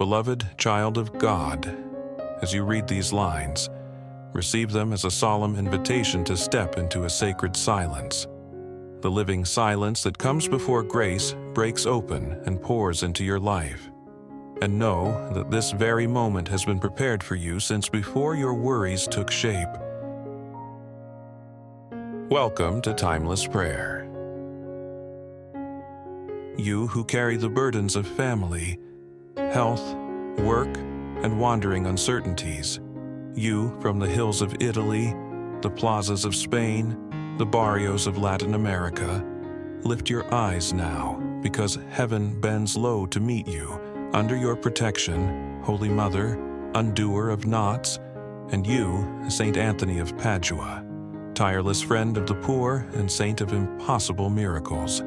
Beloved child of God, as you read these lines, receive them as a solemn invitation to step into a sacred silence. The living silence that comes before grace breaks open and pours into your life. And know that this very moment has been prepared for you since before your worries took shape. Welcome to Timeless Prayer. You who carry the burdens of family, health, work, and wandering uncertainties. You from the hills of Italy, the plazas of Spain, the barrios of Latin America. Lift your eyes now, because heaven bends low to meet you. Under your protection, Holy Mother, undoer of knots, and you, Saint Anthony of Padua, tireless friend of the poor and saint of impossible miracles.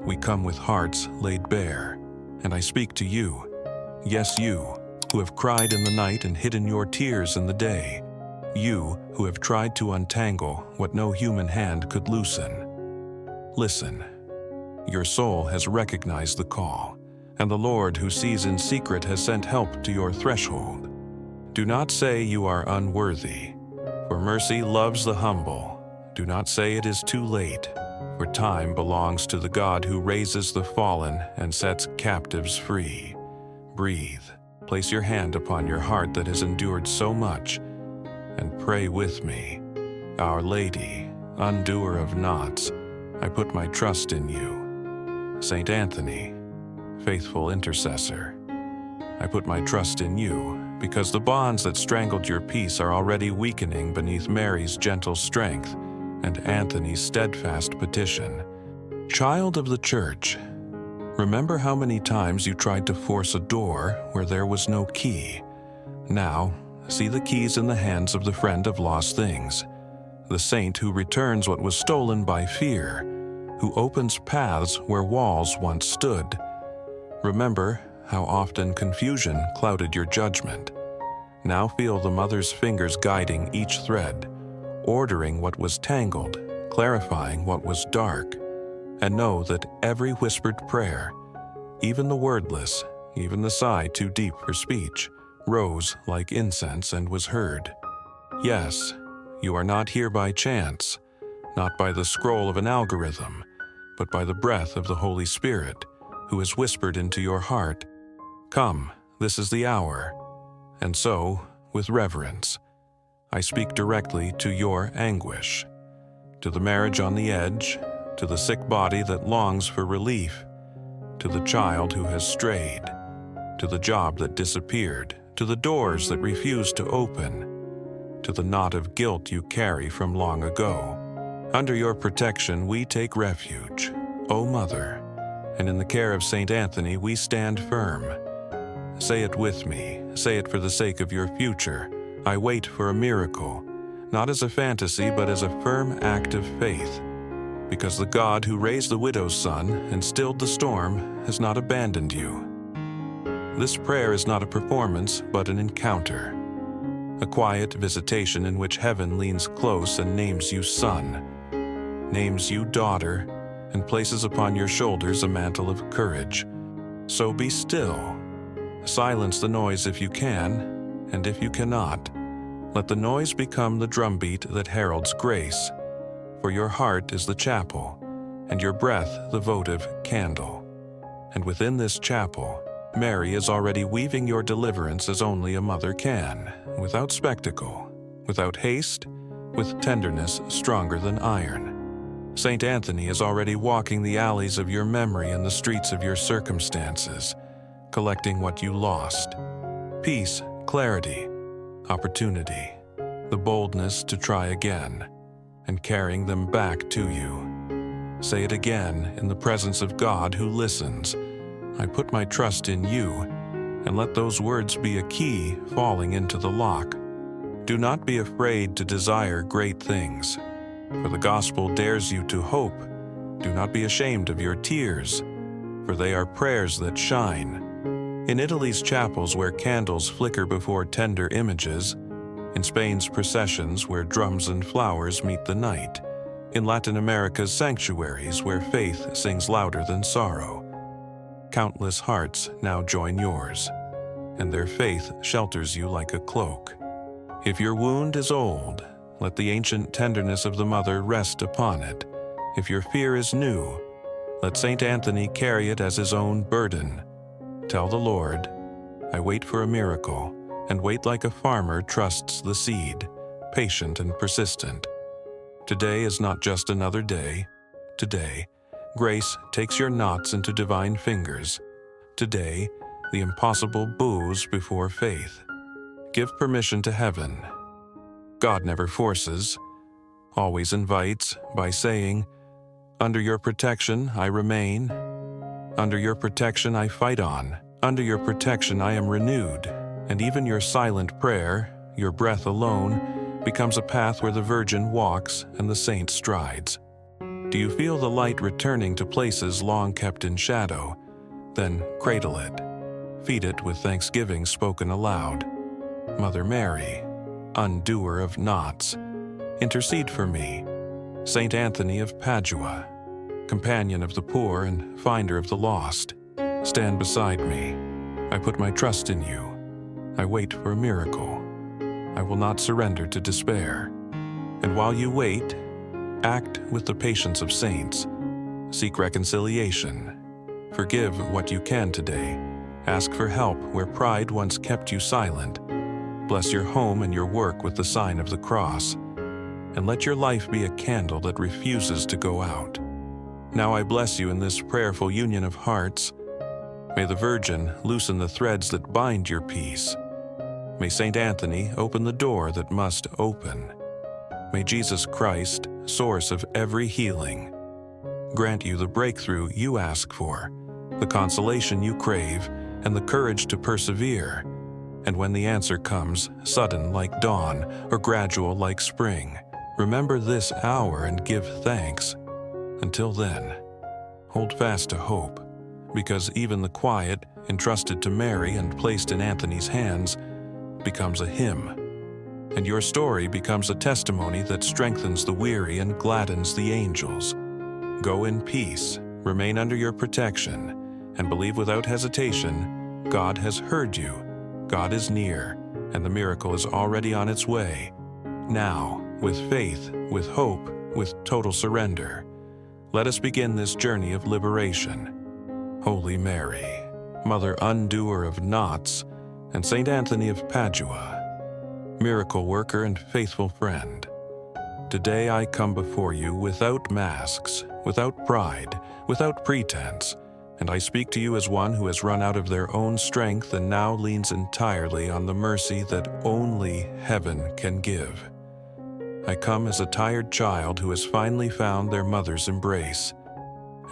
We come with hearts laid bare, and I speak to you, yes, you, who have cried in the night and hidden your tears in the day, you who have tried to untangle what no human hand could loosen. Listen, your soul has recognized the call, and the Lord who sees in secret has sent help to your threshold. Do not say you are unworthy, for mercy loves the humble. Do not say it is too late, for time belongs to the God who raises the fallen and sets captives free. Breathe, place your hand upon your heart that has endured so much, and pray with me. Our Lady, undoer of knots, I put my trust in you. Saint Anthony, faithful intercessor, I put my trust in you, because the bonds that strangled your peace are already weakening beneath Mary's gentle strength and Anthony's steadfast petition. Child of the Church, remember how many times you tried to force a door where there was no key. Now, see the keys in the hands of the friend of lost things, the saint who returns what was stolen by fear, who opens paths where walls once stood. Remember how often confusion clouded your judgment. Now feel the Mother's fingers guiding each thread, ordering what was tangled, clarifying what was dark, and know that every whispered prayer, even the wordless, even the sigh too deep for speech, rose like incense and was heard. Yes, you are not here by chance, not by the scroll of an algorithm, but by the breath of the Holy Spirit, who has whispered into your heart, "Come, this is the hour." And so, with reverence, I speak directly to your anguish, to the marriage on the edge, to the sick body that longs for relief, to the child who has strayed, to the job that disappeared, to the doors that refuse to open, to the knot of guilt you carry from long ago. Under your protection we take refuge, O Mother, and in the care of Saint Anthony we stand firm. Say it with me, say it for the sake of your future. I wait for a miracle, not as a fantasy but as a firm act of faith, because the God who raised the widow's son and stilled the storm has not abandoned you. This prayer is not a performance but an encounter, a quiet visitation in which heaven leans close and names you son, names you daughter, and places upon your shoulders a mantle of courage. So be still. Silence the noise if you can, and if you cannot, let the noise become the drumbeat that heralds grace. For your heart is the chapel, and your breath the votive candle. And within this chapel, Mary is already weaving your deliverance as only a mother can, without spectacle, without haste, with tenderness stronger than iron. Saint Anthony is already walking the alleys of your memory and the streets of your circumstances, collecting what you lost: peace, clarity, opportunity, the boldness to try again, and carrying them back to you. Say it again in the presence of God who listens. I put my trust in you, and let those words be a key falling into the lock. Do not be afraid to desire great things, for the gospel dares you to hope. Do not be ashamed of your tears, for they are prayers that shine. In Italy's chapels where candles flicker before tender images, in Spain's processions where drums and flowers meet the night, in Latin America's sanctuaries where faith sings louder than sorrow, countless hearts now join yours. and their faith shelters you like a cloak. If your wound is old, let the ancient tenderness of the mother rest upon it. If your fear is new, let Saint Anthony carry it as his own burden. Tell the Lord, I wait for a miracle, and wait like a farmer trusts the seed, patient and persistent. Today is not just another day. Today, grace takes your knots into divine fingers. Today, the impossible bows before faith. Give permission to heaven. God never forces, always invites by saying, under your protection I remain. Under your protection I fight on. Under your protection I am renewed. And even your silent prayer, your breath alone, becomes a path where the Virgin walks and the saint strides. Do you feel the light returning to places long kept in shadow? Then cradle it. Feed it with thanksgiving spoken aloud. Mother Mary, undoer of knots, intercede for me. Saint Anthony of Padua, companion of the poor and finder of the lost, stand beside me. I put my trust in you. I wait for a miracle. I will not surrender to despair. And while you wait, act with the patience of saints. Seek reconciliation. Forgive what you can today. Ask for help where pride once kept you silent. Bless your home and your work with the sign of the cross. And let your life be a candle that refuses to go out. Now I bless you in this prayerful union of hearts. May the Virgin loosen the threads that bind your peace. May Saint Anthony open the door that must open. May Jesus Christ, source of every healing, grant you the breakthrough you ask for, the consolation you crave, and the courage to persevere. And when the answer comes, sudden like dawn or gradual like spring, remember this hour and give thanks. Until then, hold fast to hope, because even the quiet, entrusted to Mary and placed in Anthony's hands, becomes a hymn. And your story becomes a testimony that strengthens the weary and gladdens the angels. Go in peace, remain under your protection, and believe without hesitation, God has heard you, God is near, and the miracle is already on its way. Now, with faith, with hope, with total surrender, let us begin this journey of liberation. Holy Mary, Mother undoer of knots, and Saint Anthony of Padua, miracle worker and faithful friend, today I come before you without masks, without pride, without pretense, and I speak to you as one who has run out of their own strength and now leans entirely on the mercy that only heaven can give. I come as a tired child who has finally found their mother's embrace,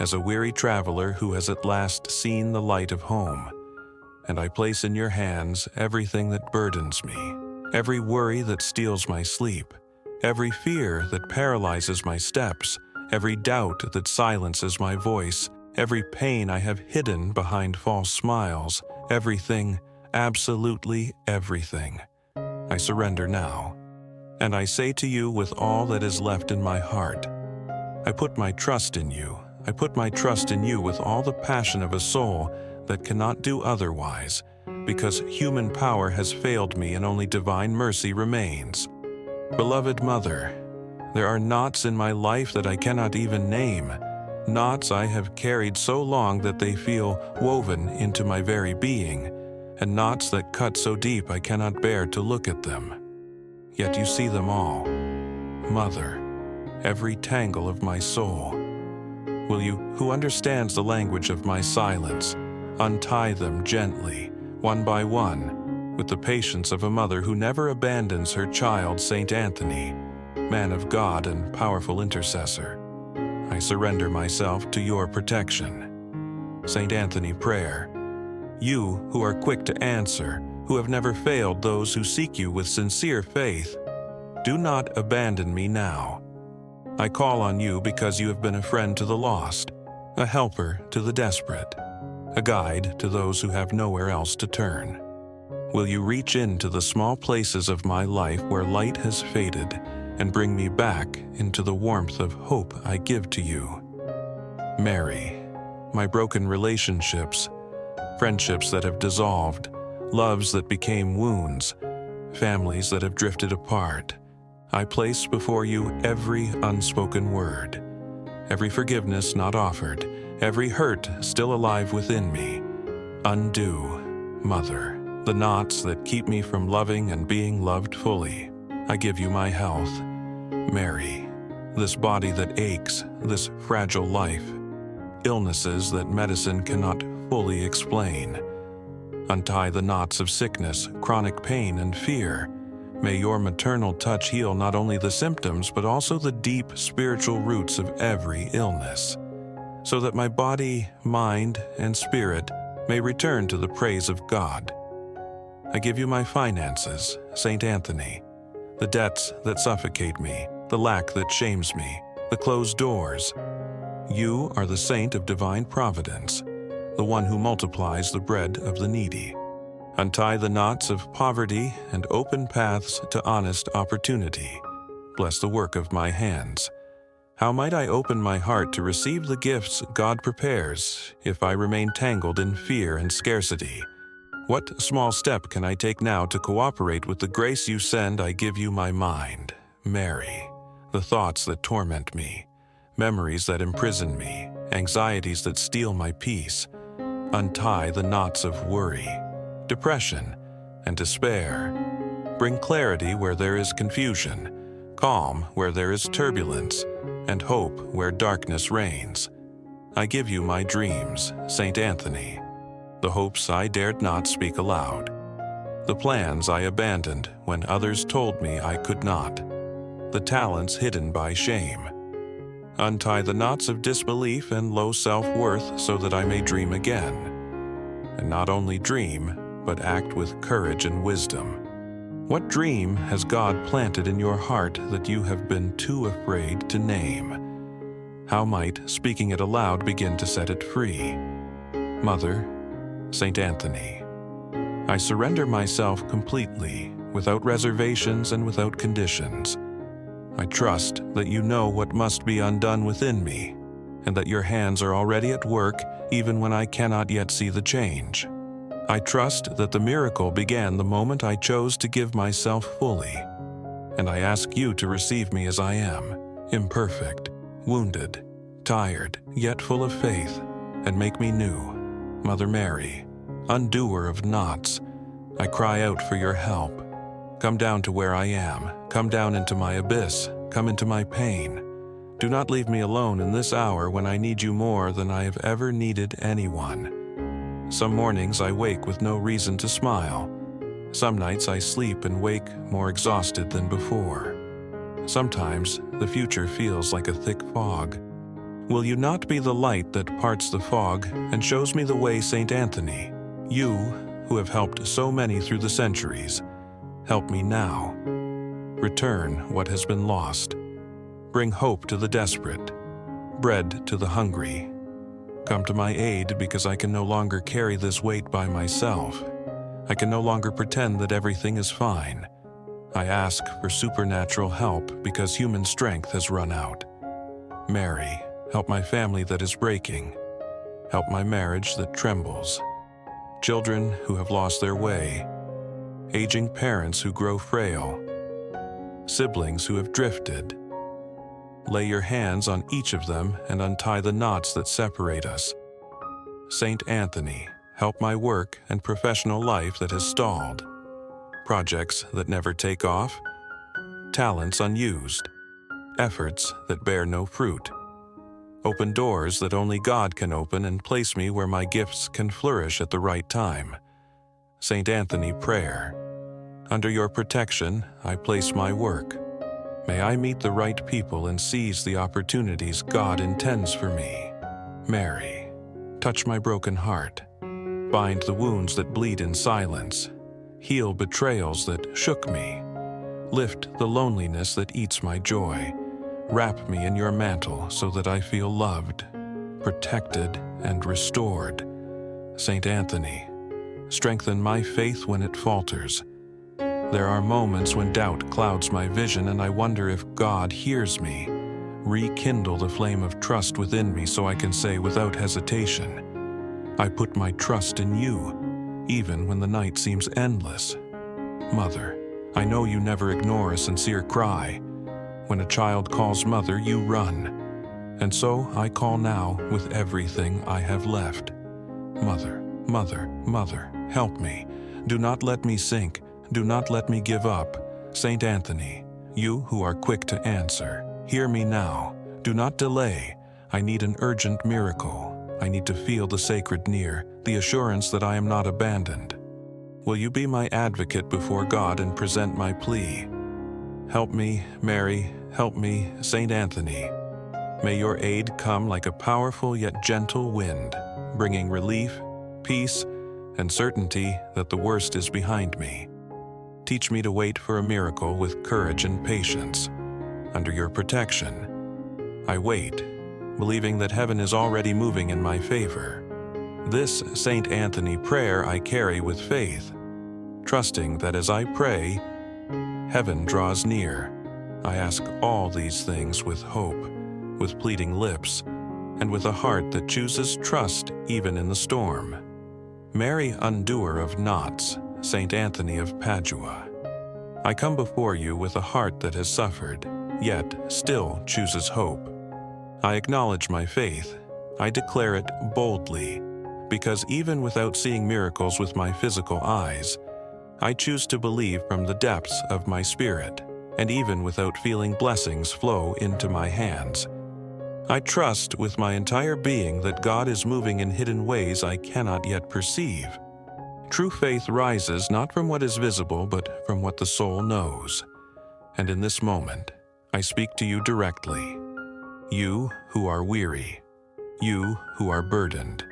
as a weary traveler who has at last seen the light of home, and I place in your hands everything that burdens me, every worry that steals my sleep, every fear that paralyzes my steps, every doubt that silences my voice, every pain I have hidden behind false smiles, everything, absolutely everything. I surrender now, and I say to you with all that is left in my heart, I put my trust in you. I put my trust in you with all the passion of a soul that cannot do otherwise, because human power has failed me and only divine mercy remains. Beloved Mother, there are knots in my life that I cannot even name, knots I have carried so long that they feel woven into my very being, and knots that cut so deep I cannot bear to look at them. Yet you see them all. Mother, every tangle of my soul. Will you, who understands the language of my silence, untie them gently, one by one, with the patience of a mother who never abandons her child, Saint Anthony, man of God and powerful intercessor. I surrender myself to your protection. Saint Anthony prayer. You who are quick to answer, who have never failed those who seek you with sincere faith, do not abandon me now. I call on you because you have been a friend to the lost, a helper to the desperate, a guide to those who have nowhere else to turn. Will you reach into the small places of my life where light has faded and bring me back into the warmth of hope I give to you? Mary, my broken relationships, friendships that have dissolved, loves that became wounds, families that have drifted apart. I place before you every unspoken word, every forgiveness not offered, every hurt still alive within me. Undo, Mother, the knots that keep me from loving and being loved fully. I give you my health, Mary, this body that aches, this fragile life, illnesses that medicine cannot fully explain. Untie the knots of sickness, chronic pain, and fear. May your maternal touch heal not only the symptoms, but also the deep spiritual roots of every illness, so that my body, mind, and spirit may return to the praise of God. I give you my finances, Saint Anthony, the debts that suffocate me, the lack that shames me, the closed doors. You are the saint of divine providence, the one who multiplies the bread of the needy. Untie the knots of poverty and open paths to honest opportunity. Bless the work of my hands. How might I open my heart to receive the gifts God prepares if I remain tangled in fear and scarcity? What small step can I take now to cooperate with the grace you send? I give you my mind, Mary, the thoughts that torment me, memories that imprison me, anxieties that steal my peace. Untie the knots of worry, depression, and despair. Bring clarity where there is confusion, calm where there is turbulence, and hope where darkness reigns. I give you my dreams, Saint Anthony, the hopes I dared not speak aloud, the plans I abandoned when others told me I could not, the talents hidden by shame. Untie the knots of disbelief and low self-worth so that I may dream again, and not only dream, but act with courage and wisdom. What dream has God planted in your heart that you have been too afraid to name? How might speaking it aloud begin to set it free? Mother, Saint Anthony, I surrender myself completely, without reservations and without conditions. I trust that you know what must be undone within me, and that your hands are already at work even when I cannot yet see the change. I trust that the miracle began the moment I chose to give myself fully, and I ask you to receive me as I am, imperfect, wounded, tired, yet full of faith, and make me new. Mother Mary, undoer of knots, I cry out for your help. Come down to where I am, come down into my abyss, come into my pain. Do not leave me alone in this hour when I need you more than I have ever needed anyone. Some mornings I wake with no reason to smile. Some nights I sleep and wake more exhausted than before. Sometimes the future feels like a thick fog. Will you not be the light that parts the fog and shows me the way, Saint Anthony? You, who have helped so many through the centuries, help me now. Return what has been lost. Bring hope to the desperate, bread to the hungry. Come to my aid because I can no longer carry this weight by myself. I can no longer pretend that everything is fine. I ask for supernatural help because human strength has run out. Mary, help my family that is breaking. Help my marriage that trembles. Children who have lost their way. Aging parents who grow frail. Siblings who have drifted. Lay your hands on each of them and untie the knots that separate us. Saint Anthony, help my work and professional life that has stalled. Projects that never take off. Talents unused. Efforts that bear no fruit. Open doors that only God can open and place me where my gifts can flourish at the right time. Saint Anthony Prayer. Under your protection, I place my work. May I meet the right people and seize the opportunities God intends for me. Mary, touch my broken heart. Bind the wounds that bleed in silence. Heal betrayals that shook me. Lift the loneliness that eats my joy. Wrap me in your mantle so that I feel loved, protected, and restored. Saint Anthony, strengthen my faith when it falters. There are moments when doubt clouds my vision and I wonder if God hears me. Rekindle the flame of trust within me so I can say without hesitation, I put my trust in you. even when the night seems endless. Mother, I know you never ignore a sincere cry. When a child calls mother, you run. And so I call now with everything I have left. Mother, mother, mother, help me. Do not let me sink. Do not let me give up. Saint Anthony, you who are quick to answer, hear me now. Do not delay. I need an urgent miracle. I need to feel the sacred near, the assurance that I am not abandoned. Will you be my advocate before God and present my plea? Help me, Mary, help me, Saint Anthony. May your aid come like a powerful yet gentle wind, bringing relief, peace, and certainty that the worst is behind me. Teach me to wait for a miracle with courage and patience. Under your protection, I wait, believing that heaven is already moving in my favor. This Saint Anthony prayer I carry with faith, trusting that as I pray, heaven draws near. I ask all these things with hope, with pleading lips, and with a heart that chooses trust even in the storm. Mary, undoer of knots, Saint Anthony of Padua, I come before you with a heart that has suffered, yet still chooses hope. I acknowledge my faith. I declare it boldly, because even without seeing miracles with my physical eyes, I choose to believe from the depths of my spirit, and even without feeling blessings flow into my hands. I trust with my entire being that God is moving in hidden ways I cannot yet perceive. True faith rises not from what is visible, but from what the soul knows. And in this moment, I speak to you directly. You who are weary, you who are burdened,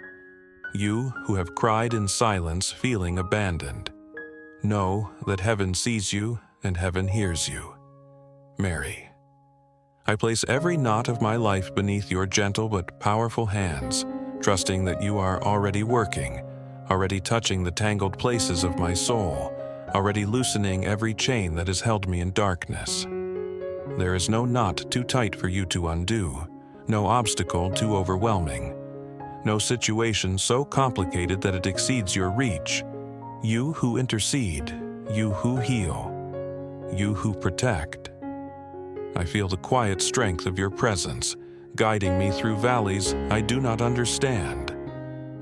you who have cried in silence feeling abandoned, know that heaven sees you and heaven hears you. Mary, I place every knot of my life beneath your gentle but powerful hands, trusting that you are already working, already touching the tangled places of my soul, already loosening every chain that has held me in darkness. There is no knot too tight for you to undo, no obstacle too overwhelming, no situation so complicated that it exceeds your reach. You who intercede, you who heal, you who protect. I feel the quiet strength of your presence, guiding me through valleys I do not understand.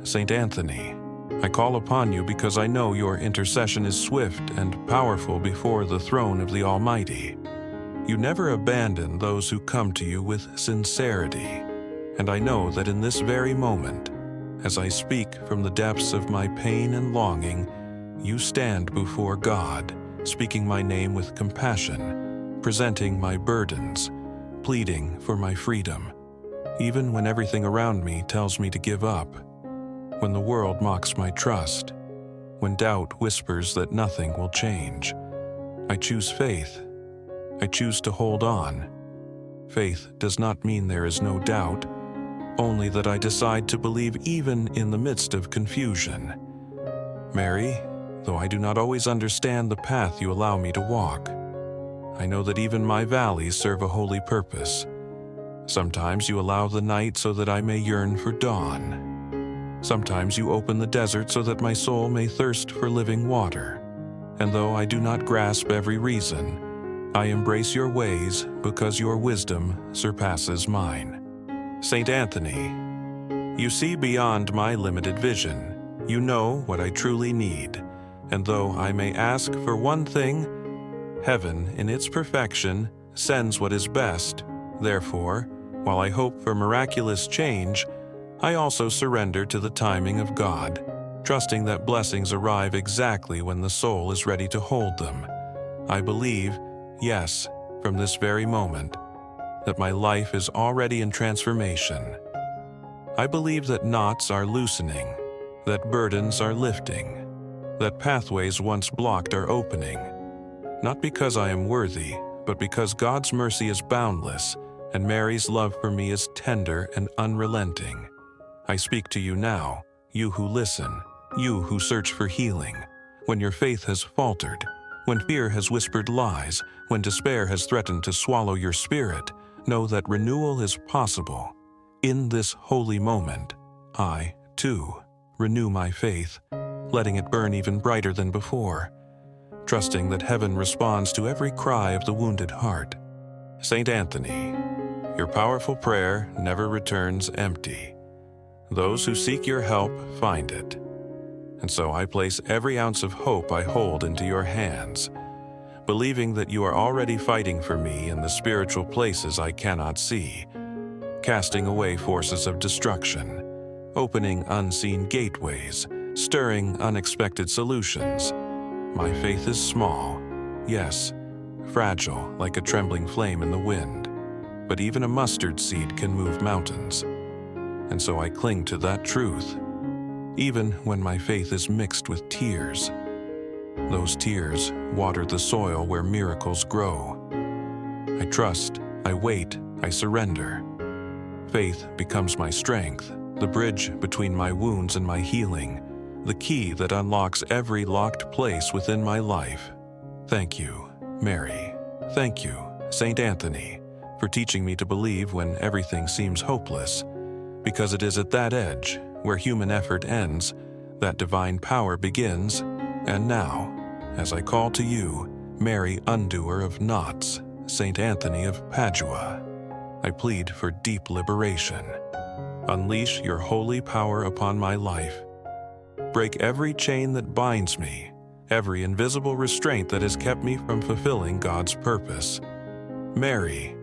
Saint Anthony, I call upon you because I know your intercession is swift and powerful before the throne of the Almighty. You never abandon those who come to you with sincerity, and I know that in this very moment, as I speak from the depths of my pain and longing, you stand before God, speaking my name with compassion, presenting my burdens, pleading for my freedom, even when everything around me tells me to give up, when the world mocks my trust, when doubt whispers that nothing will change. I choose faith. I choose to hold on. Faith does not mean there is no doubt, only that I decide to believe even in the midst of confusion. Mary, though I do not always understand the path you allow me to walk, I know that even my valleys serve a holy purpose. Sometimes you allow the night so that I may yearn for dawn. Sometimes you open the desert so that my soul may thirst for living water. And though I do not grasp every reason, I embrace your ways because your wisdom surpasses mine. Saint Anthony, you see beyond my limited vision. You know what I truly need. And though I may ask for one thing, heaven, in its perfection, sends what is best. Therefore, while I hope for miraculous change, I also surrender to the timing of God, trusting that blessings arrive exactly when the soul is ready to hold them. I believe, yes, from this very moment, that my life is already in transformation. I believe that knots are loosening, that burdens are lifting, that pathways once blocked are opening. Not because I am worthy, but because God's mercy is boundless and Mary's love for me is tender and unrelenting. I speak to you now, you who listen, you who search for healing. When your faith has faltered, when fear has whispered lies, when despair has threatened to swallow your spirit, know that renewal is possible. In this holy moment, I, too, renew my faith, letting it burn even brighter than before, trusting that heaven responds to every cry of the wounded heart. Saint Anthony, your powerful prayer never returns empty. Those who seek your help find it. And so I place every ounce of hope I hold into your hands, believing that you are already fighting for me in the spiritual places I cannot see, casting away forces of destruction, opening unseen gateways, stirring unexpected solutions. My faith is small, yes, fragile like a trembling flame in the wind, but even a mustard seed can move mountains. And so I cling to that truth, even when my faith is mixed with tears. Those tears water the soil where miracles grow. I trust, I wait, I surrender. Faith becomes my strength, the bridge between my wounds and my healing, the key that unlocks every locked place within my life. Thank you, Mary. Thank you, Saint Anthony, for teaching me to believe when everything seems hopeless, because it is at that edge, where human effort ends, that divine power begins. And now, as I call to you, Mary, undoer of knots, Saint Anthony of Padua, I plead for deep liberation. Unleash your holy power upon my life. Break every chain that binds me, every invisible restraint that has kept me from fulfilling God's purpose. Mary,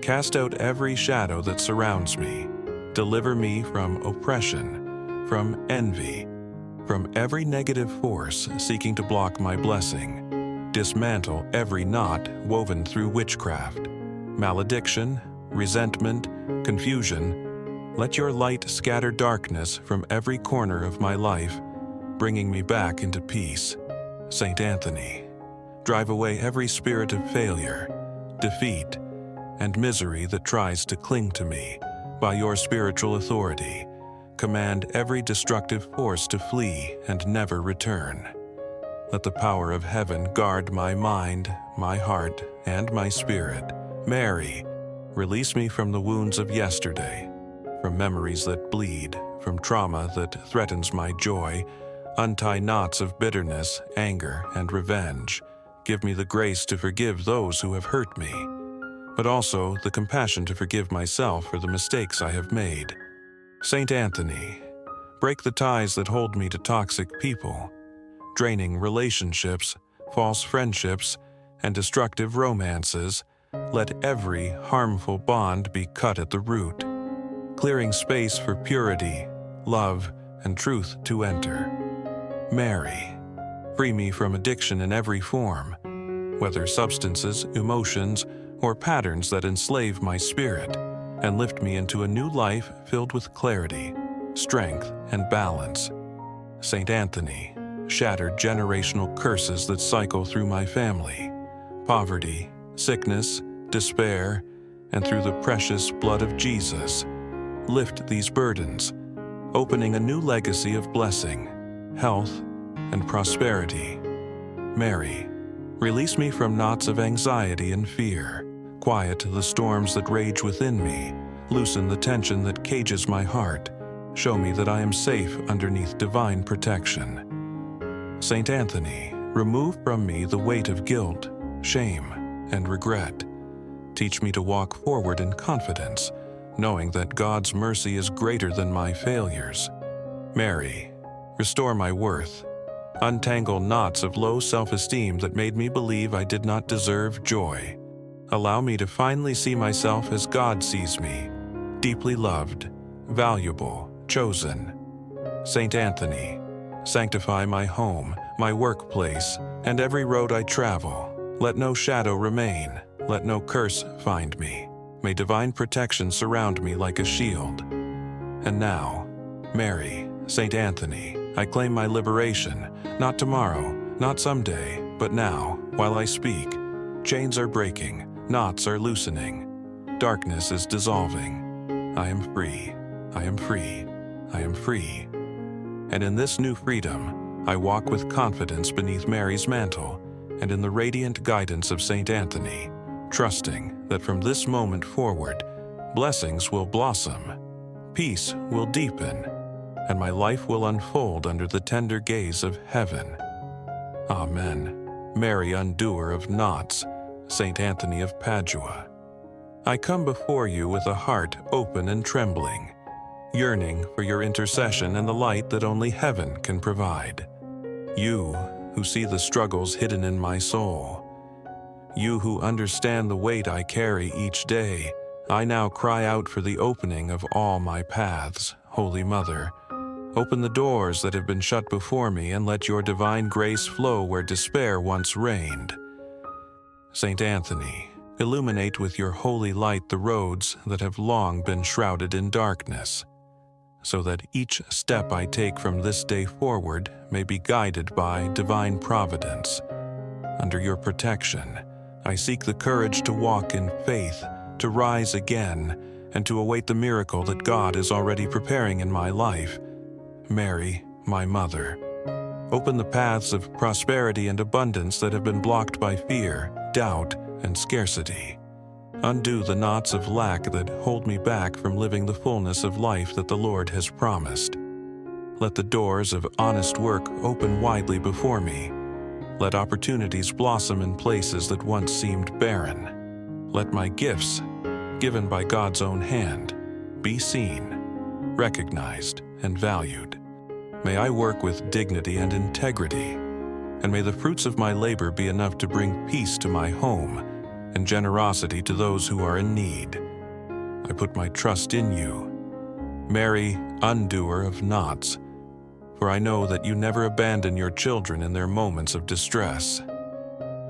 cast out every shadow that surrounds me. Deliver me from oppression, from envy, from every negative force seeking to block my blessing. Dismantle every knot woven through witchcraft, malediction, resentment, confusion. Let your light scatter darkness from every corner of my life, bringing me back into peace. Saint Anthony, drive away every spirit of failure, defeat, and misery that tries to cling to me. By your spiritual authority, command every destructive force to flee and never return. Let the power of heaven guard my mind, my heart, and my spirit. Mary, release me from the wounds of yesterday, from memories that bleed, from trauma that threatens my joy. Untie knots of bitterness, anger, and revenge. Give me the grace to forgive those who have hurt me, but also the compassion to forgive myself for the mistakes I have made. Saint Anthony, break the ties that hold me to toxic people, draining relationships, false friendships, and destructive romances. Let every harmful bond be cut at the root, clearing space for purity, love, and truth to enter. Mary, free me from addiction in every form, whether substances, emotions, or patterns that enslave my spirit, and lift me into a new life filled with clarity, strength, and balance. Saint Anthony, shatter generational curses that cycle through my family, poverty, sickness, despair, and through the precious blood of Jesus, lift these burdens, opening a new legacy of blessing, health, and prosperity. Mary, release me from knots of anxiety and fear. Quiet the storms that rage within me. Loosen the tension that cages my heart. Show me that I am safe underneath divine protection. Saint Anthony, remove from me the weight of guilt, shame, and regret. Teach me to walk forward in confidence, knowing that God's mercy is greater than my failures. Mary, restore my worth. Untangle knots of low self-esteem that made me believe I did not deserve joy. Allow me to finally see myself as God sees me, deeply loved, valuable, chosen. Saint Anthony, sanctify my home, my workplace, and every road I travel. Let no shadow remain, let no curse find me. May divine protection surround me like a shield. And now, Mary, Saint Anthony, I claim my liberation, not tomorrow, not someday, but now, while I speak. Chains are breaking, knots are loosening, darkness is dissolving. I am free, I am free, I am free. And in this new freedom, I walk with confidence beneath Mary's mantle and in the radiant guidance of Saint Anthony, trusting that from this moment forward, blessings will blossom, peace will deepen, and my life will unfold under the tender gaze of heaven. Amen. Mary, undoer of knots, Saint Anthony of Padua, I come before you with a heart open and trembling, yearning for your intercession and the light that only heaven can provide. You who see the struggles hidden in my soul, you who understand the weight I carry each day, I now cry out for the opening of all my paths. Holy Mother, open the doors that have been shut before me and let your divine grace flow where despair once reigned. Saint Anthony, illuminate with your holy light the roads that have long been shrouded in darkness, so that each step I take from this day forward may be guided by divine providence. Under your protection, I seek the courage to walk in faith, to rise again, and to await the miracle that God is already preparing in my life. Mary, my Mother, open the paths of prosperity and abundance that have been blocked by fear, doubt, and scarcity. Undo the knots of lack that hold me back from living the fullness of life that the Lord has promised. Let the doors of honest work open widely before me. Let opportunities blossom in places that once seemed barren. Let my gifts, given by God's own hand, be seen, recognized, and valued. May I work with dignity and integrity, and may the fruits of my labor be enough to bring peace to my home and generosity to those who are in need. I put my trust in you, Mary, undoer of knots, for I know that you never abandon your children in their moments of distress.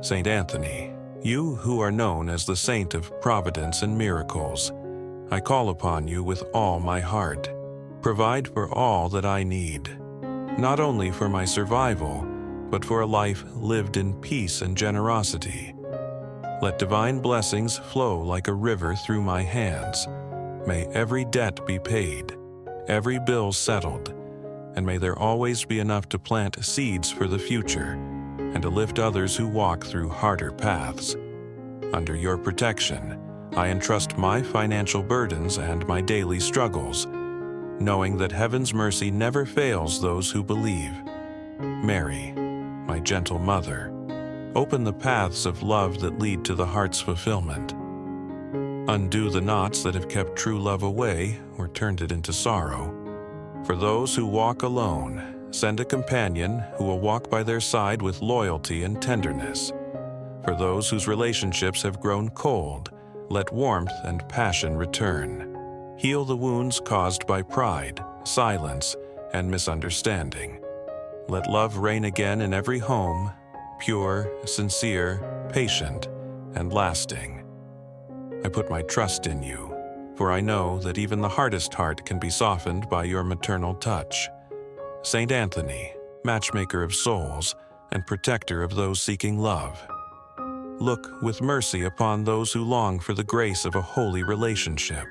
Saint Anthony, you who are known as the saint of providence and miracles, I call upon you with all my heart. Provide for all that I need, not only for my survival, but for a life lived in peace and generosity. Let divine blessings flow like a river through my hands. May every debt be paid, every bill settled, and may there always be enough to plant seeds for the future and to lift others who walk through harder paths. Under your protection, I entrust my financial burdens and my daily struggles, knowing that heaven's mercy never fails those who believe. Mary, my gentle Mother, open the paths of love that lead to the heart's fulfillment. Undo the knots that have kept true love away or turned it into sorrow. For those who walk alone, send a companion who will walk by their side with loyalty and tenderness. For those whose relationships have grown cold, let warmth and passion return. Heal the wounds caused by pride, silence, and misunderstanding. Let love reign again in every home, pure, sincere, patient, and lasting. I put my trust in you, for I know that even the hardest heart can be softened by your maternal touch. Saint Anthony, matchmaker of souls and protector of those seeking love, look with mercy upon those who long for the grace of a holy relationship,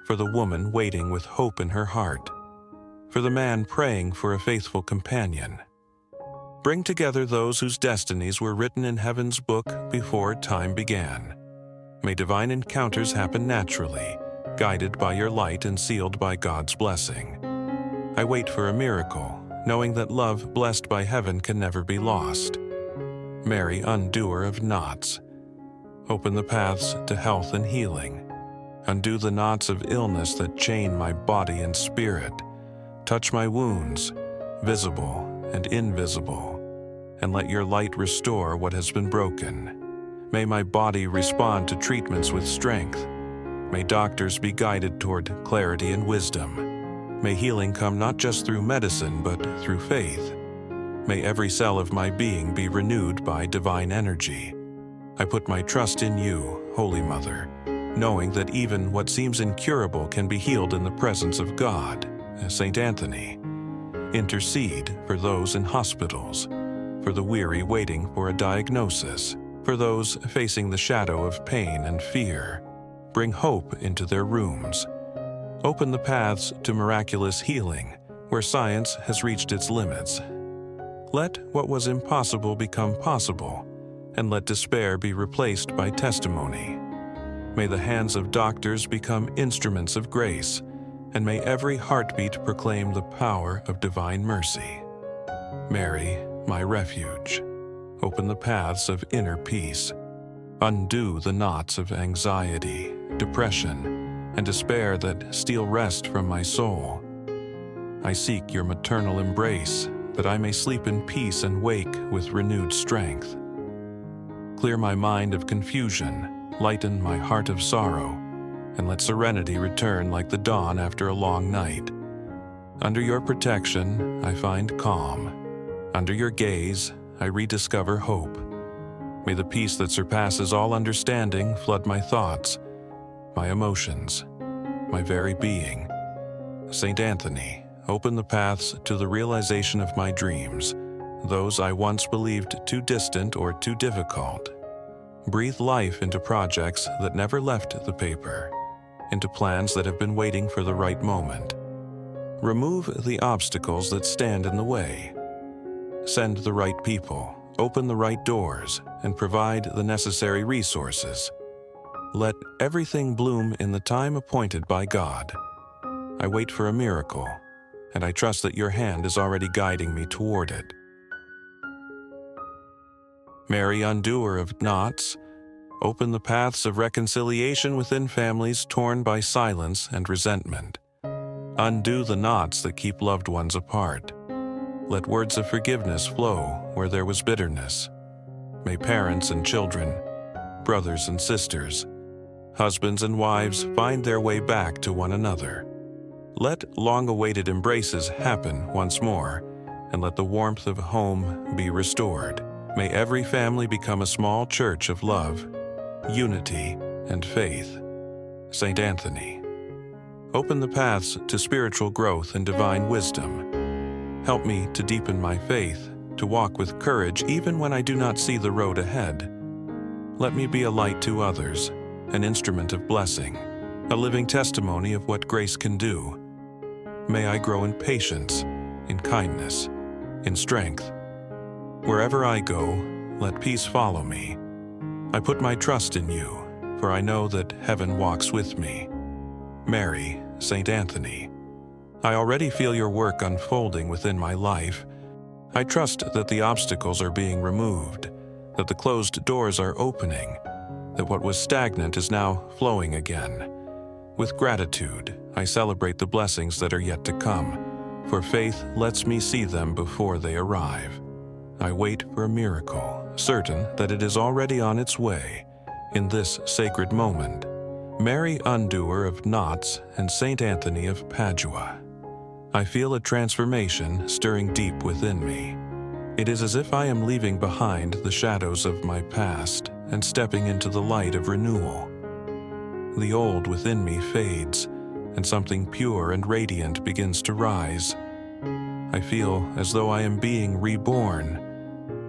for the woman waiting with hope in her heart, for the man praying for a faithful companion. Bring together those whose destinies were written in heaven's book before time began. May divine encounters happen naturally, guided by your light and sealed by God's blessing. I wait for a miracle, knowing that love blessed by heaven can never be lost. Mary, undoer of knots, open the paths to health and healing. Undo the knots of illness that chain my body and spirit. Touch my wounds, visible and invisible, and let your light restore what has been broken. May my body respond to treatments with strength. May doctors be guided toward clarity and wisdom. May healing come not just through medicine, but through faith. May every cell of my being be renewed by divine energy. I put my trust in you, Holy Mother, knowing that even what seems incurable can be healed in the presence of God. Saint Anthony, intercede for those in hospitals, for the weary waiting for a diagnosis, for those facing the shadow of pain and fear. Bring hope into their rooms. Open the paths to miraculous healing, where science has reached its limits. Let what was impossible become possible, and let despair be replaced by testimony. May the hands of doctors become instruments of grace, and may every heartbeat proclaim the power of divine mercy. Mary, my refuge, open the paths of inner peace. Undo the knots of anxiety, depression, and despair that steal rest from my soul. I seek your maternal embrace, that I may sleep in peace and wake with renewed strength. Clear my mind of confusion, lighten my heart of sorrow, and let serenity return like the dawn after a long night. Under your protection, I find calm. Under your gaze, I rediscover hope. May the peace that surpasses all understanding flood my thoughts, my emotions, my very being. Saint Anthony, open the paths to the realization of my dreams, those I once believed too distant or too difficult. Breathe life into projects that never left the paper, into plans that have been waiting for the right moment. Remove the obstacles that stand in the way. Send the right people, open the right doors, and provide the necessary resources. Let everything bloom in the time appointed by God. I wait for a miracle, and I trust that your hand is already guiding me toward it. Mary, undoer of knots, open the paths of reconciliation within families torn by silence and resentment. Undo the knots that keep loved ones apart. Let words of forgiveness flow where there was bitterness. May parents and children, brothers and sisters, husbands and wives find their way back to one another. Let long-awaited embraces happen once more, and let the warmth of home be restored. May every family become a small church of love, unity, and faith. Saint Anthony, open the paths to spiritual growth and divine wisdom. Help me to deepen my faith, to walk with courage even when I do not see the road ahead. Let me be a light to others, an instrument of blessing, a living testimony of what grace can do. May I grow in patience, in kindness, in strength. Wherever I go, let peace follow me. I put my trust in you, for I know that heaven walks with me. Mary, Saint Anthony, I already feel your work unfolding within my life. I trust that the obstacles are being removed, that the closed doors are opening, that what was stagnant is now flowing again. With gratitude, I celebrate the blessings that are yet to come, for faith lets me see them before they arrive. I wait for a miracle, certain that it is already on its way. In this sacred moment, Mary, undoer of knots, and Saint Anthony of Padua, I feel a transformation stirring deep within me. It is as if I am leaving behind the shadows of my past and stepping into the light of renewal. The old within me fades, and something pure and radiant begins to rise. I feel as though I am being reborn,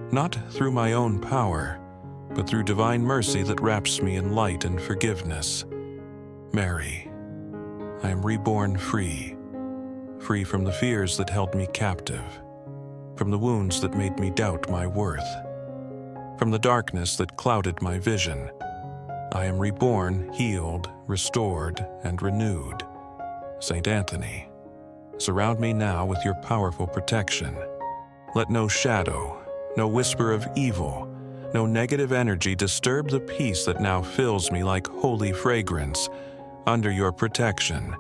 not through my own power, but through divine mercy that wraps me in light and forgiveness. Mary, I am reborn free from the fears that held me captive, from the wounds that made me doubt my worth, from the darkness that clouded my vision. I am reborn, healed, restored, and renewed. Saint Anthony, surround me now with your powerful protection. Let no shadow, no whisper of evil, no negative energy disturb the peace that now fills me like holy fragrance. Under your protection,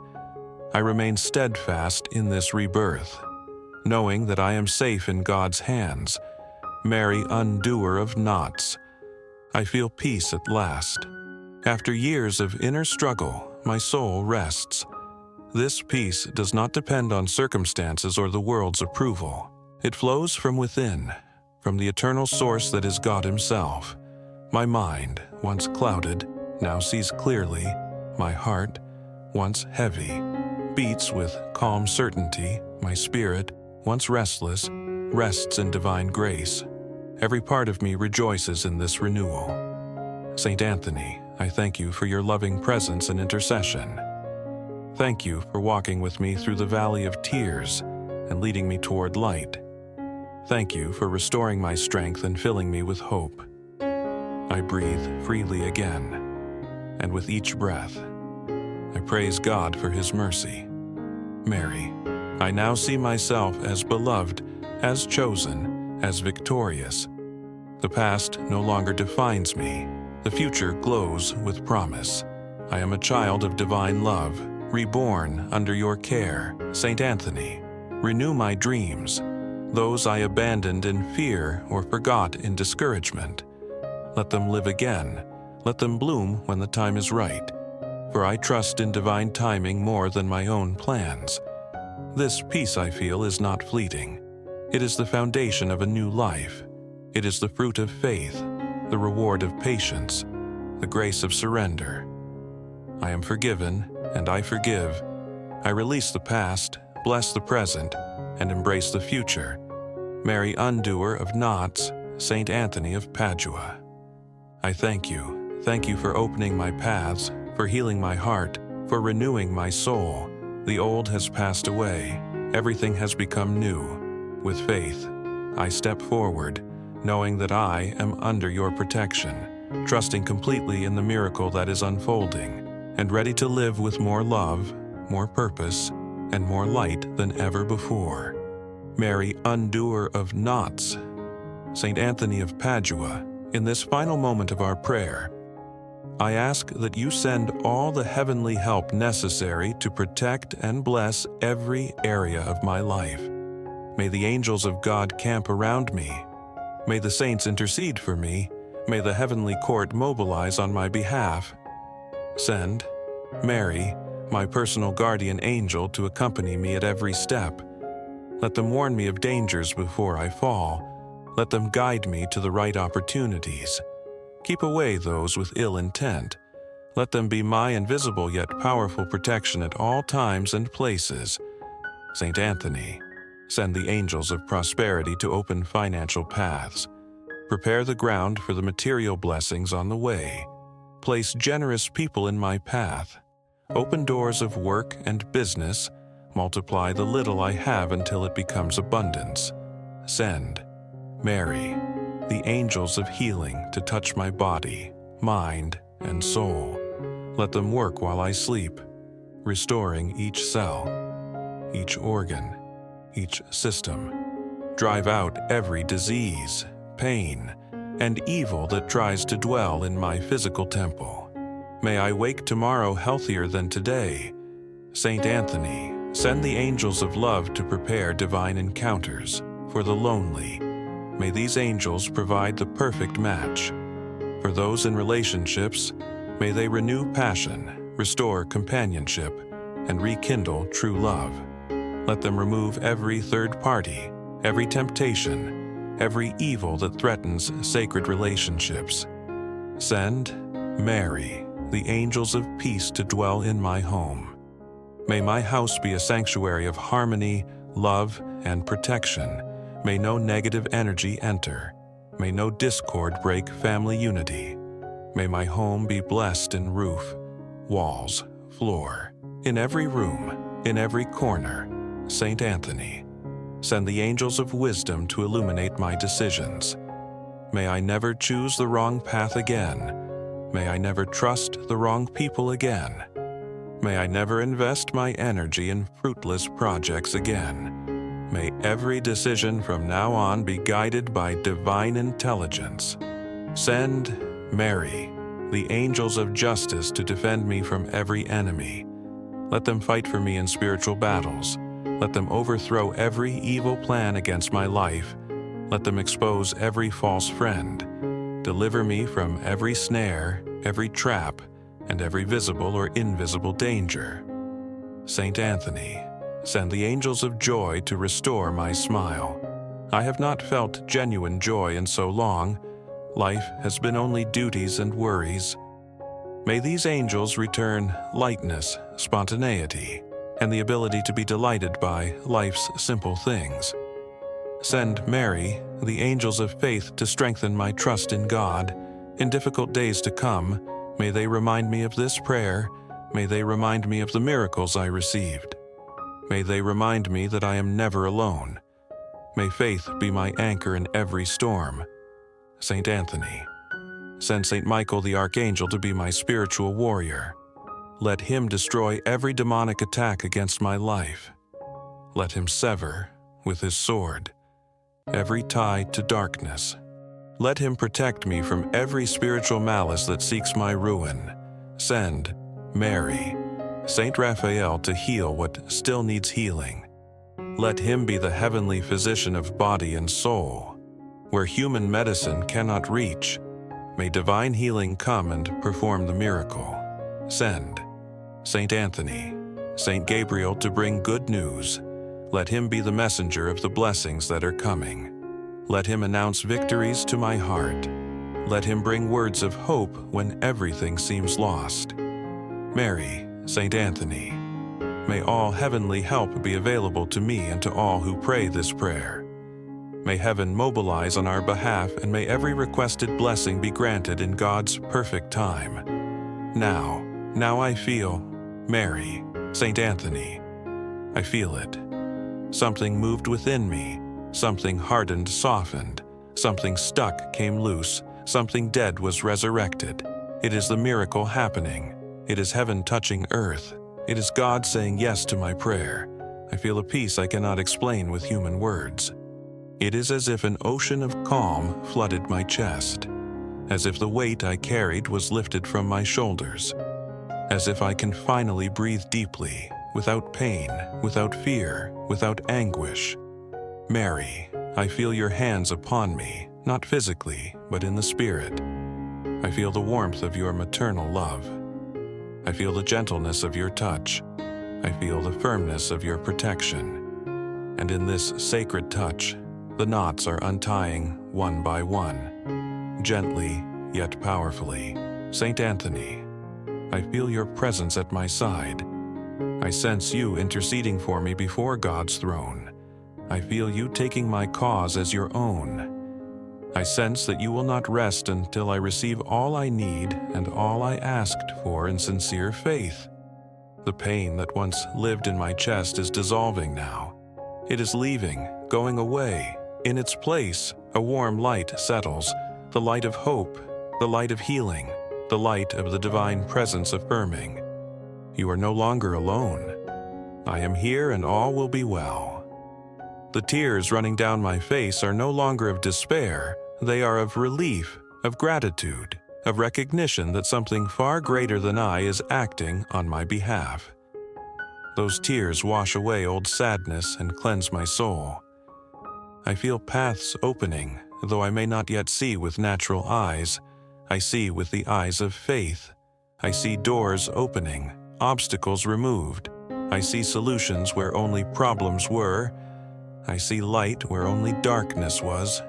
I remain steadfast in this rebirth, knowing that I am safe in God's hands. Mary, undoer of knots, I feel peace at last. After years of inner struggle, my soul rests. This peace does not depend on circumstances or the world's approval. It flows from within, from the eternal source that is God Himself. My mind, once clouded, now sees clearly. My heart, once heavy, beats with calm certainty. My spirit, once restless, rests in divine grace. Every part of me rejoices in this renewal. Saint Anthony, I thank you for your loving presence and intercession. Thank you for walking with me through the valley of tears and leading me toward light. Thank you for restoring my strength and filling me with hope. I breathe freely again, and with each breath, I praise God for His mercy. Mary. I now see myself as beloved, as chosen, as victorious. The past no longer defines me. The future glows with promise. I am a child of divine love, reborn under your care, Saint Anthony. Renew my dreams, those I abandoned in fear or forgot in discouragement. Let them live again. Let them bloom when the time is right. For I trust in divine timing more than my own plans. This peace I feel is not fleeting. It is the foundation of a new life. It is the fruit of faith, the reward of patience, the grace of surrender. I am forgiven, and I forgive. I release the past, bless the present, and embrace the future. Mary, undoer of knots, Saint Anthony of Padua. I thank you. Thank you for opening my paths, for healing my heart, for renewing my soul. The old has passed away. Everything has become new. With faith, I step forward, knowing that I am under your protection, trusting completely in the miracle that is unfolding, and ready to live with more love, more purpose, and more light than ever before. Mary, undoer of knots, Saint Anthony of Padua, in this final moment of our prayer, I ask that you send all the heavenly help necessary to protect and bless every area of my life. May the angels of God camp around me. May the saints intercede for me. May the heavenly court mobilize on my behalf. Send Mary, my personal guardian angel, to accompany me at every step. Let them warn me of dangers before I fall. Let them guide me to the right opportunities. Keep away those with ill intent. Let them be my invisible yet powerful protection at all times and places. Saint Anthony, send the angels of prosperity to open financial paths. Prepare the ground for the material blessings on the way. Place generous people in my path. Open doors of work and business. Multiply the little I have until it becomes abundance. Send Mary, the angels of healing, to touch my body, mind, and soul. Let them work while I sleep, restoring each cell, each organ, each system. Drive out every disease, pain, and evil that tries to dwell in my physical temple. May I wake tomorrow healthier than today. Saint Anthony, send the angels of love to prepare divine encounters for the lonely. May these angels provide the perfect match. For those in relationships, may they renew passion, restore companionship, and rekindle true love. Let them remove every third party, every temptation, every evil that threatens sacred relationships. Send Mary, the angels of peace, to dwell in my home. May my house be a sanctuary of harmony, love, and protection. May no negative energy enter. May no discord break family unity. May my home be blessed in roof, walls, floor, in every room, in every corner. Saint Anthony, send the angels of wisdom to illuminate my decisions. May I never choose the wrong path again. May I never trust the wrong people again. May I never invest my energy in fruitless projects again. May every decision from now on be guided by divine intelligence. Send Mary, the angels of justice, to defend me from every enemy. Let them fight for me in spiritual battles. Let them overthrow every evil plan against my life. Let them expose every false friend. Deliver me from every snare, every trap, and every visible or invisible danger. Saint Anthony, send the angels of joy to restore my smile. I have not felt genuine joy in so long. Life has been only duties and worries. May these angels return lightness, spontaneity, and the ability to be delighted by life's simple things. Send Mary, the angels of faith, to strengthen my trust in God. In difficult days to come, may they remind me of this prayer. May they remind me of the miracles I received. May they remind me that I am never alone. May faith be my anchor in every storm. Saint Anthony, send Saint Michael the Archangel to be my spiritual warrior. Let him destroy every demonic attack against my life. Let him sever, with his sword, every tie to darkness. Let him protect me from every spiritual malice that seeks my ruin. Send Mary, Saint Raphael, to heal what still needs healing. Let him be the heavenly physician of body and soul. Where human medicine cannot reach, may divine healing come and perform the miracle. Send Saint Anthony, Saint Gabriel, to bring good news. Let him be the messenger of the blessings that are coming. Let him announce victories to my heart. Let him bring words of hope when everything seems lost. Mary, Saint Anthony, may all heavenly help be available to me and to all who pray this prayer. May heaven mobilize on our behalf, and may every requested blessing be granted in God's perfect time. Now I feel, Mary, Saint Anthony, I feel it. Something moved within me, something hardened softened, something stuck came loose, something dead was resurrected. It is the miracle happening. It is heaven touching earth. It is God saying yes to my prayer. I feel a peace I cannot explain with human words. It is as if an ocean of calm flooded my chest, as if the weight I carried was lifted from my shoulders, as if I can finally breathe deeply, without pain, without fear, without anguish. Mary, I feel your hands upon me, not physically, but in the spirit. I feel the warmth of your maternal love. I feel the gentleness of your touch. I feel the firmness of your protection. And in this sacred touch, the knots are untying one by one, gently yet powerfully. Saint Anthony, I feel your presence at my side. I sense you interceding for me before God's throne. I feel you taking my cause as your own. I sense that you will not rest until I receive all I need and all I asked for in sincere faith. The pain that once lived in my chest is dissolving now. It is leaving, going away. In its place, a warm light settles, the light of hope, the light of healing, the light of the divine presence affirming, you are no longer alone. I am here and all will be well. The tears running down my face are no longer of despair, they are of relief, of gratitude, of recognition that something far greater than I is acting on my behalf. Those tears wash away old sadness and cleanse my soul. I feel paths opening, though I may not yet see with natural eyes. I see with the eyes of faith. I see doors opening, obstacles removed. I see solutions where only problems were. I see light where only darkness was.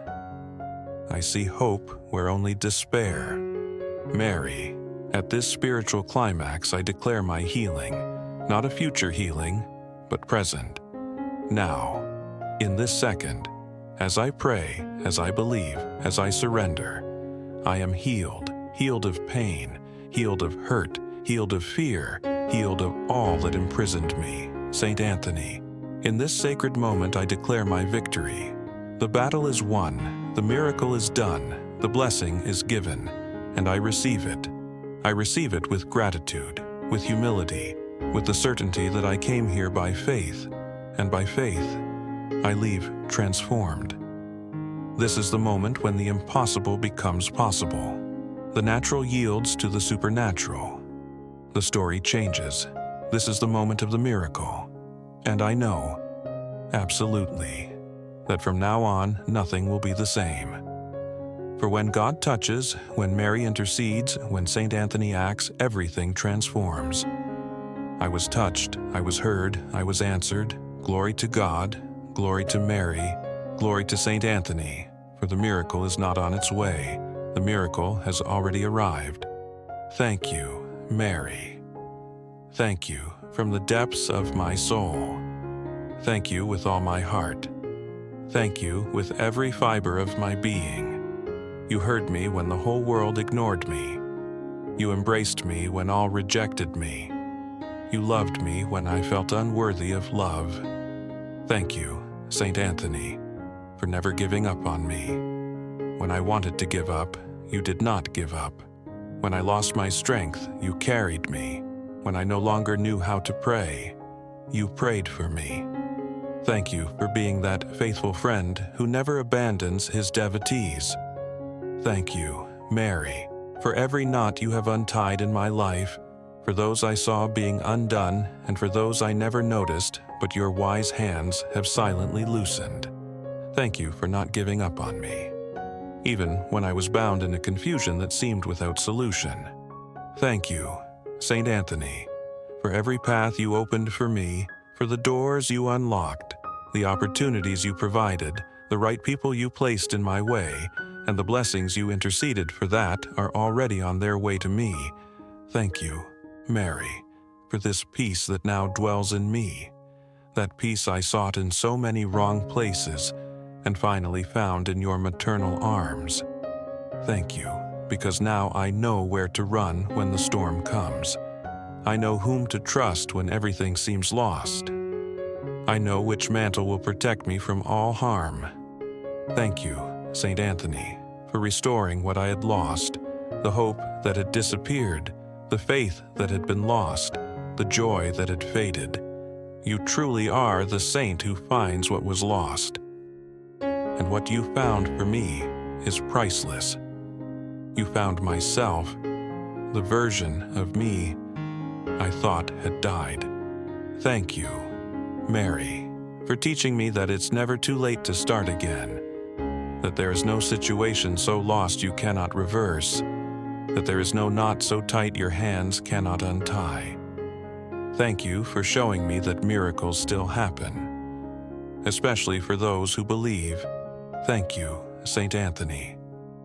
I see hope where only despair. Mary, at this spiritual climax I declare my healing, not a future healing, but present. Now, in this second, as I pray, as I believe, as I surrender, I am healed, healed of pain, healed of hurt, healed of fear, healed of all that imprisoned me. Saint Anthony, in this sacred moment I declare my victory. The battle is won, the miracle is done, the blessing is given, and I receive it. I receive it with gratitude, with humility, with the certainty that I came here by faith, and by faith, I leave transformed. This is the moment when the impossible becomes possible. The natural yields to the supernatural. The story changes. This is the moment of the miracle. And I know, absolutely, that from now on, nothing will be the same. For when God touches, when Mary intercedes, when Saint Anthony acts, everything transforms. I was touched, I was heard, I was answered. Glory to God, glory to Mary, glory to Saint Anthony, for the miracle is not on its way. The miracle has already arrived. Thank you, Mary. Thank you from the depths of my soul. Thank you with all my heart. Thank you with every fiber of my being. You heard me when the whole world ignored me. You embraced me when all rejected me. You loved me when I felt unworthy of love. Thank you, Saint Anthony, for never giving up on me. When I wanted to give up, you did not give up. When I lost my strength, you carried me. When I no longer knew how to pray, you prayed for me. Thank you for being that faithful friend who never abandons his devotees. Thank you, Mary, for every knot you have untied in my life, for those I saw being undone, and for those I never noticed, but your wise hands have silently loosened. Thank you for not giving up on me, even when I was bound in a confusion that seemed without solution. Thank you, Saint Anthony, for every path you opened for me, for the doors you unlocked, the opportunities you provided, the right people you placed in my way, and the blessings you interceded for that are already on their way to me. Thank you, Mary, for this peace that now dwells in me, that peace I sought in so many wrong places and finally found in your maternal arms. Thank you, because now I know where to run when the storm comes. I know whom to trust when everything seems lost. I know which mantle will protect me from all harm. Thank you, Saint Anthony, for restoring what I had lost, the hope that had disappeared, the faith that had been lost, the joy that had faded. You truly are the saint who finds what was lost. And what you found for me is priceless. You found myself, the version of me I thought had died. Thank you, Mary, for teaching me that it's never too late to start again, that there is no situation so lost you cannot reverse, that there is no knot so tight your hands cannot untie. Thank you for showing me that miracles still happen, especially for those who believe. Thank you, Saint Anthony,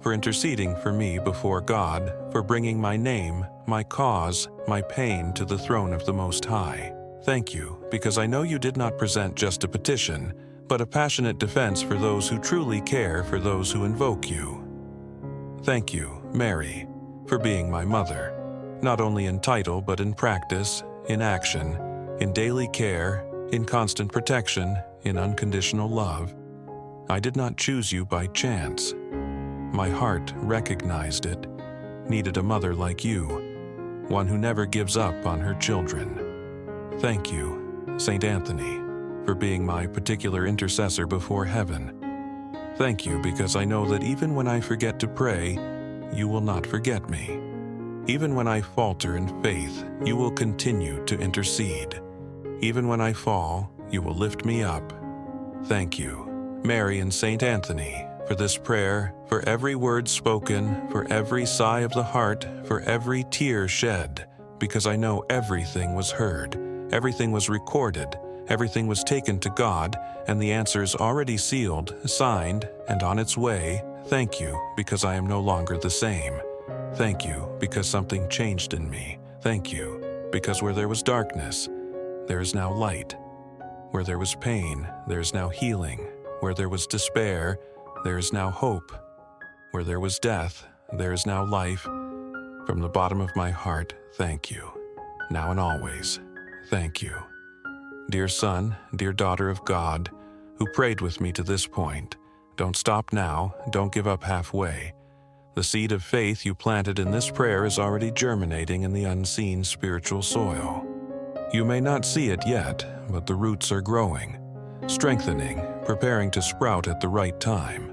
for interceding for me before God, for bringing my name, my cause, my pain to the throne of the Most High. Thank you, because I know you did not present just a petition, but a passionate defense for those who truly care for those who invoke you. Thank you, Mary, for being my mother, not only in title but in practice, in action, in daily care, in constant protection, in unconditional love. I did not choose you by chance. My heart recognized it, needed a mother like you, one who never gives up on her children. Thank you, Saint Anthony, for being my particular intercessor before heaven. Thank you because I know that even when I forget to pray, you will not forget me. Even when I falter in faith, you will continue to intercede. Even when I fall, you will lift me up. Thank you, Mary and Saint Anthony, for this prayer, for every word spoken, for every sigh of the heart, for every tear shed, because I know everything was heard, everything was recorded, everything was taken to God, and the answer is already sealed, signed, and on its way. Thank you, because I am no longer the same. Thank you, because something changed in me. Thank you, because where there was darkness, there is now light. Where there was pain, there is now healing. Where there was despair, there is now hope. Where there was death, there is now life. From the bottom of my heart, thank you. Now and always, thank you. Dear son, dear daughter of God, who prayed with me to this point, don't stop now, don't give up halfway. The seed of faith you planted in this prayer is already germinating in the unseen spiritual soil. You may not see it yet, but the roots are growing, strengthening, preparing to sprout at the right time.